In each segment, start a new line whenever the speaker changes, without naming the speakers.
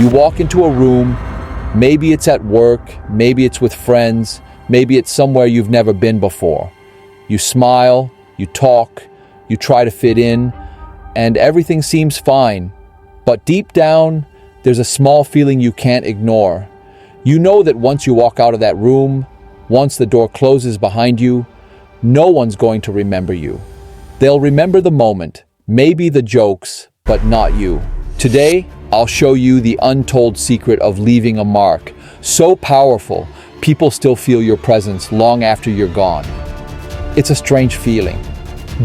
You walk into a room, maybe it's at work, maybe it's with friends, maybe it's somewhere you've never been before. You smile, you talk, you try to fit in, and everything seems fine. But deep down, there's a small feeling you can't ignore. You know that once you walk out of that room, once the door closes behind you, no one's going to remember you. They'll remember the moment, maybe the jokes, but not you. Today, I'll show you the untold secret of leaving a mark, so powerful, people still feel your presence long after you're gone. It's a strange feeling,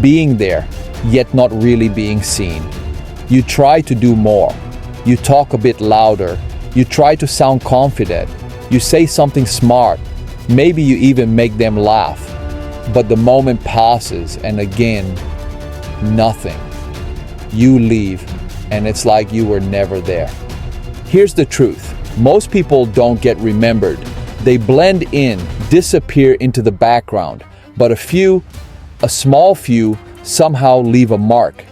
being there, yet not really being seen. You try to do more. You talk a bit louder. You try to sound confident. You say something smart. Maybe you even make them laugh. But the moment passes and again, nothing. You leave, and it's like you were never there. Here's the truth. Most people don't get remembered. They blend in, disappear into the background. But a small few, somehow leave a mark.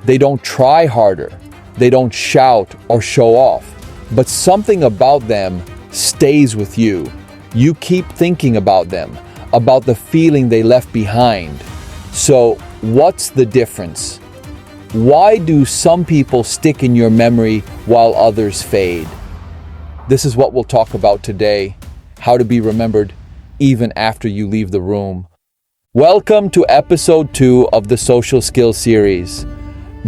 They don't try harder. They don't shout or show off. But something about them stays with you. You keep thinking about them, about the feeling they left behind. So, what's the difference? Why do some people stick in your memory while others fade? This is what we'll talk about today. How to be remembered even after you leave the room. Welcome to episode 2 of the Social Skills series.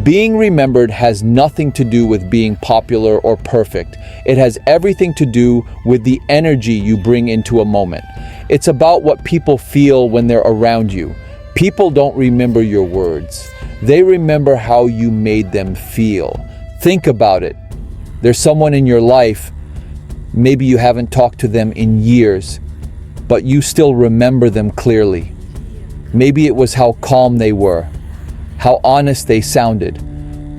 Being remembered has nothing to do with being popular or perfect. It has everything to do with the energy you bring into a moment. It's about what people feel when they're around you. People don't remember your words. They remember how you made them feel. Think about it. There's someone in your life, maybe you haven't talked to them in years, but you still remember them clearly. Maybe it was how calm they were, how honest they sounded,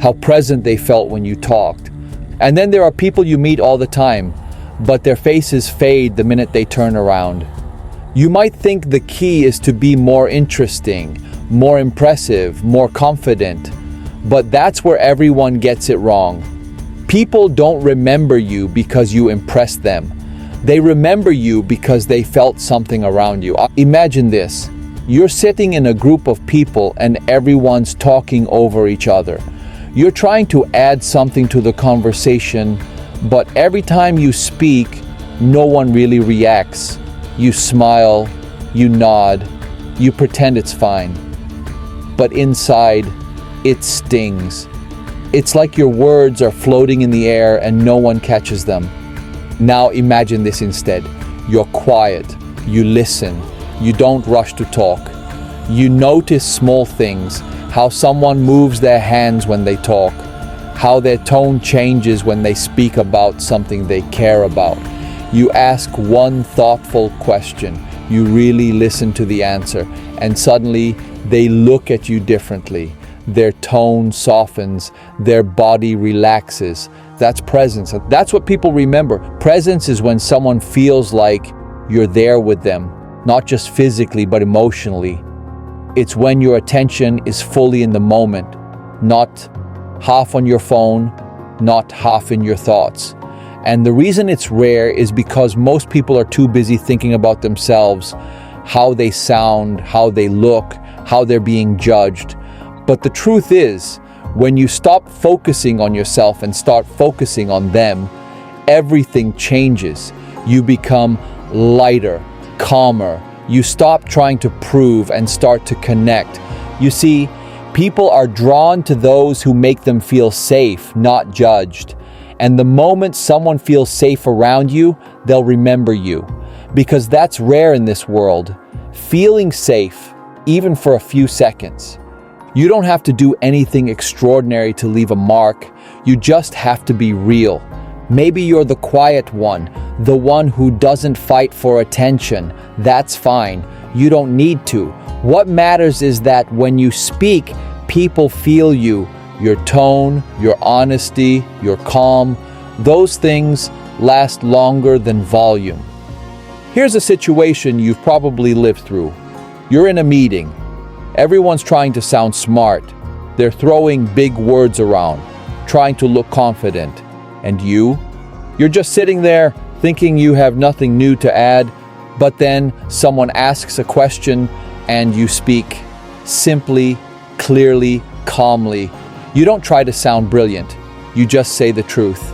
how present they felt when you talked. And then there are people you meet all the time, but their faces fade the minute they turn around. You might think the key is to be more interesting, more impressive, more confident, but that's where everyone gets it wrong. People don't remember you because you impressed them. They remember you because they felt something around you. Imagine this. You're sitting in a group of people and everyone's talking over each other. You're trying to add something to the conversation, but every time you speak, no one really reacts. You smile, you nod, you pretend it's fine. But inside, it stings. It's like your words are floating in the air and no one catches them. Now imagine this instead. You're quiet, you listen, you don't rush to talk. You notice small things, how someone moves their hands when they talk, how their tone changes when they speak about something they care about. You ask one thoughtful question, you really listen to the answer, and suddenly they look at you differently. Their tone softens, their body relaxes. That's presence. That's what people remember. Presence is when someone feels like you're there with them, not just physically, but emotionally. It's when your attention is fully in the moment, not half on your phone, not half in your thoughts. And the reason it's rare is because most people are too busy thinking about themselves, how they sound, how they look, how they're being judged. But the truth is, when you stop focusing on yourself and start focusing on them, everything changes. You become lighter, calmer. You stop trying to prove and start to connect. You see, people are drawn to those who make them feel safe, not judged. And the moment someone feels safe around you, they'll remember you. Because that's rare in this world. Feeling safe, even for a few seconds. You don't have to do anything extraordinary to leave a mark. You just have to be real. Maybe you're the quiet one, the one who doesn't fight for attention. That's fine. You don't need to. What matters is that when you speak, people feel you. Your tone, your honesty, your calm, those things last longer than volume. Here's a situation you've probably lived through. You're in a meeting. Everyone's trying to sound smart. They're throwing big words around, trying to look confident. And You're just sitting there thinking you have nothing new to add, but then someone asks a question and you speak simply, clearly, calmly. You don't try to sound brilliant. You just say the truth.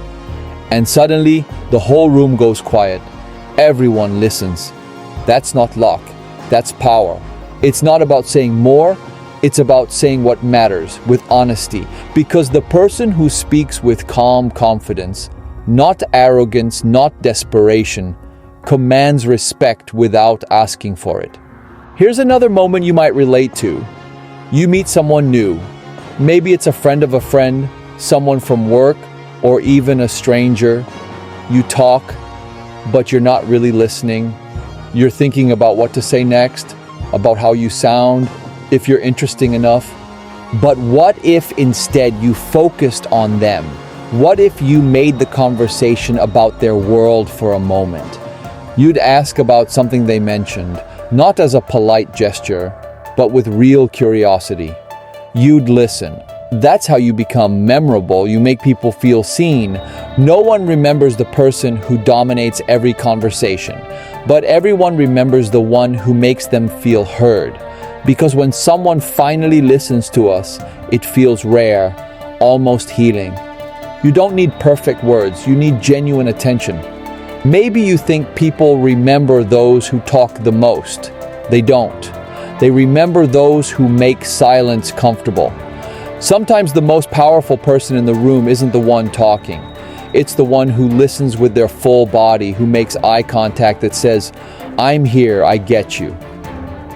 And suddenly, the whole room goes quiet. Everyone listens. That's not luck. That's power. It's not about saying more. It's about saying what matters with honesty. Because the person who speaks with calm confidence, not arrogance, not desperation, commands respect without asking for it. Here's another moment you might relate to. You meet someone new. Maybe it's a friend of a friend, someone from work, or even a stranger. You talk, but you're not really listening. You're thinking about what to say next, about how you sound, if you're interesting enough. But what if instead you focused on them? What if you made the conversation about their world for a moment? You'd ask about something they mentioned, not as a polite gesture, but with real curiosity. You'd listen. That's how you become memorable. You make people feel seen. No one remembers the person who dominates every conversation, but everyone remembers the one who makes them feel heard. Because when someone finally listens to us, it feels rare, almost healing. You don't need perfect words, you need genuine attention. Maybe you think people remember those who talk the most. They don't. They remember those who make silence comfortable. Sometimes the most powerful person in the room isn't the one talking. It's the one who listens with their full body, who makes eye contact that says, "I'm here, I get you."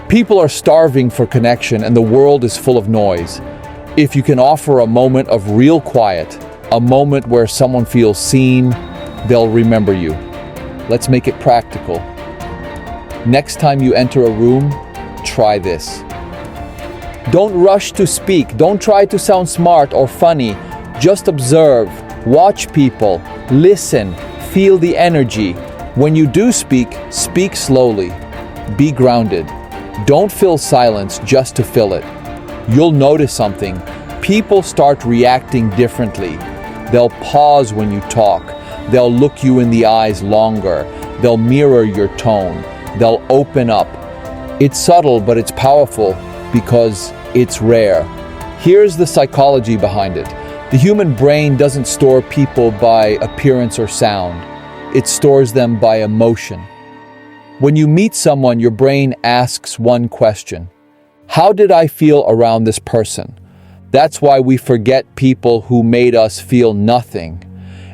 People are starving for connection and the world is full of noise. If you can offer a moment of real quiet, a moment where someone feels seen, they'll remember you. Let's make it practical. Next time you enter a room, try this. Don't rush to speak. Don't try to sound smart or funny. Just observe, watch people, listen, feel the energy. When you do speak, speak slowly. Be grounded. Don't fill silence just to fill it. You'll notice something. People start reacting differently. They'll pause when you talk. They'll look you in the eyes longer. They'll mirror your tone. They'll open up. It's subtle, but it's powerful because it's rare. Here's the psychology behind it. The human brain doesn't store people by appearance or sound. It stores them by emotion. When you meet someone, your brain asks one question. How did I feel around this person? That's why we forget people who made us feel nothing,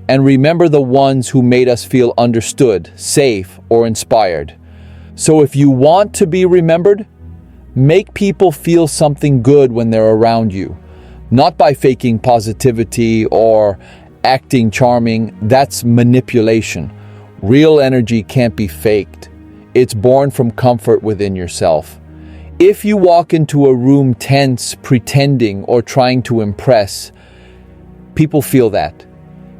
and remember the ones who made us feel understood, safe, or inspired. So if you want to be remembered, make people feel something good when they're around you. Not by faking positivity or acting charming. That's manipulation. Real energy can't be faked. It's born from comfort within yourself. If you walk into a room tense, pretending, or trying to impress, people feel that.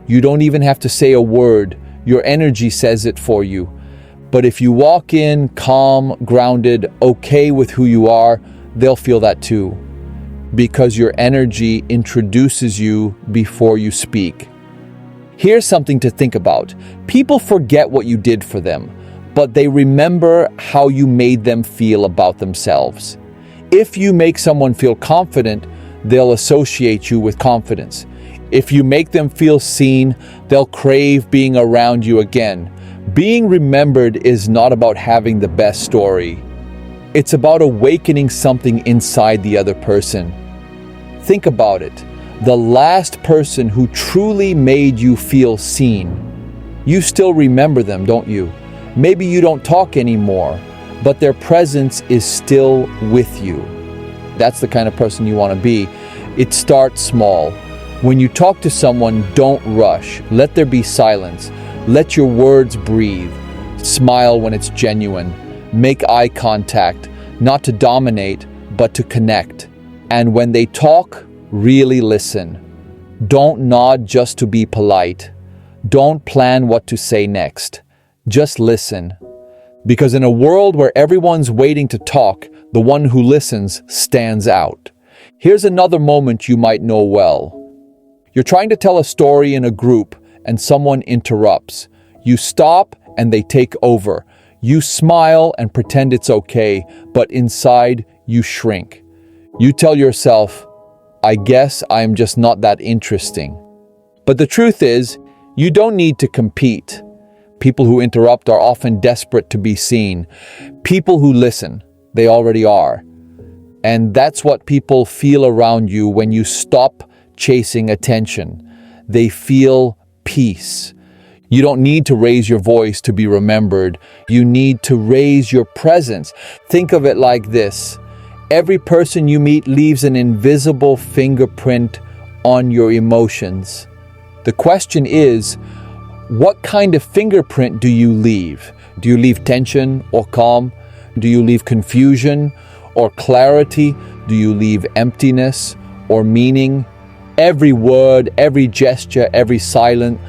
You don't even have to say a word. Your energy says it for you. But if you walk in calm, grounded, okay with who you are, they'll feel that too. Because your energy introduces you before you speak. Here's something to think about. People forget what you did for them, but they remember how you made them feel about themselves. If you make someone feel confident, they'll associate you with confidence. If you make them feel seen, they'll crave being around you again. Being remembered is not about having the best story. It's about awakening something inside the other person. Think about it. The last person who truly made you feel seen. You still remember them, don't you? Maybe you don't talk anymore, but their presence is still with you. That's the kind of person you want to be. It starts small. When you talk to someone, don't rush. Let there be silence. Let your words breathe. Smile when it's genuine. Make eye contact, not to dominate, but to connect. And when they talk, really listen. Don't nod just to be polite. Don't plan what to say next. Just listen. Because in a world where everyone's waiting to talk, the one who listens stands out. Here's another moment you might know well. You're trying to tell a story in a group, and someone interrupts. You stop and they take over. You smile and pretend it's okay, but inside you shrink. You tell yourself, I guess I'm just not that interesting. But the truth is, you don't need to compete. People who interrupt are often desperate to be seen. People who listen, they already are. And that's what people feel around you when you stop chasing attention. They feel peace. You don't need to raise your voice to be remembered. You need to raise your presence. Think of it like this. Every person you meet leaves an invisible fingerprint on your emotions. The question is, what kind of fingerprint do you leave? Do you leave tension or calm? Do you leave confusion or clarity? Do you leave emptiness or meaning? Every word, every gesture, every silence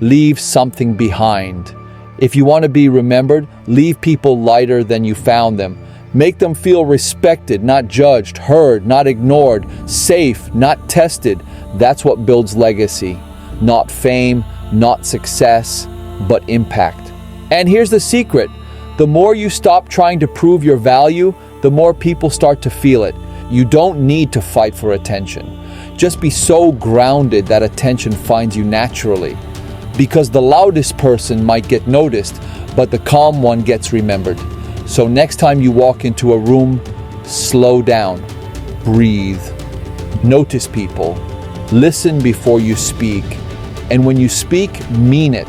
leaves something behind. If you want to be remembered, leave people lighter than you found them. Make them feel respected, not judged, heard, not ignored, safe, not tested. That's what builds legacy. Not fame, not success, but impact. And here's the secret. The more you stop trying to prove your value, the more people start to feel it. You don't need to fight for attention. Just be so grounded that attention finds you naturally. Because the loudest person might get noticed, but the calm one gets remembered. So next time you walk into a room, slow down, breathe, notice people, listen before you speak, and when you speak, mean it.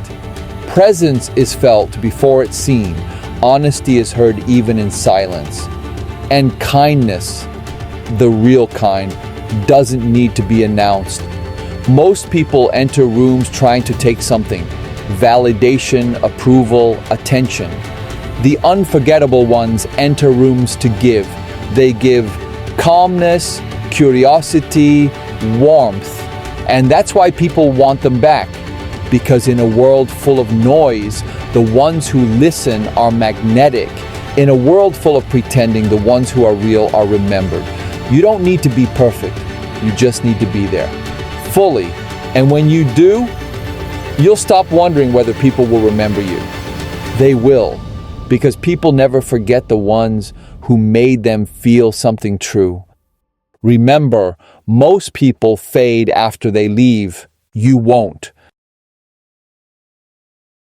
Presence is felt before it's seen. Honesty is heard even in silence. And kindness, the real kind, doesn't need to be announced. Most people enter rooms trying to take something: validation, approval, attention. The unforgettable ones enter rooms to give. They give calmness, curiosity, warmth. And that's why people want them back. Because in a world full of noise, the ones who listen are magnetic. In a world full of pretending, the ones who are real are remembered. You don't need to be perfect. You just need to be there, fully. And when you do, you'll stop wondering whether people will remember you. They will. Because people never forget the ones who made them feel something true. Remember, most people fade after they leave. You won't.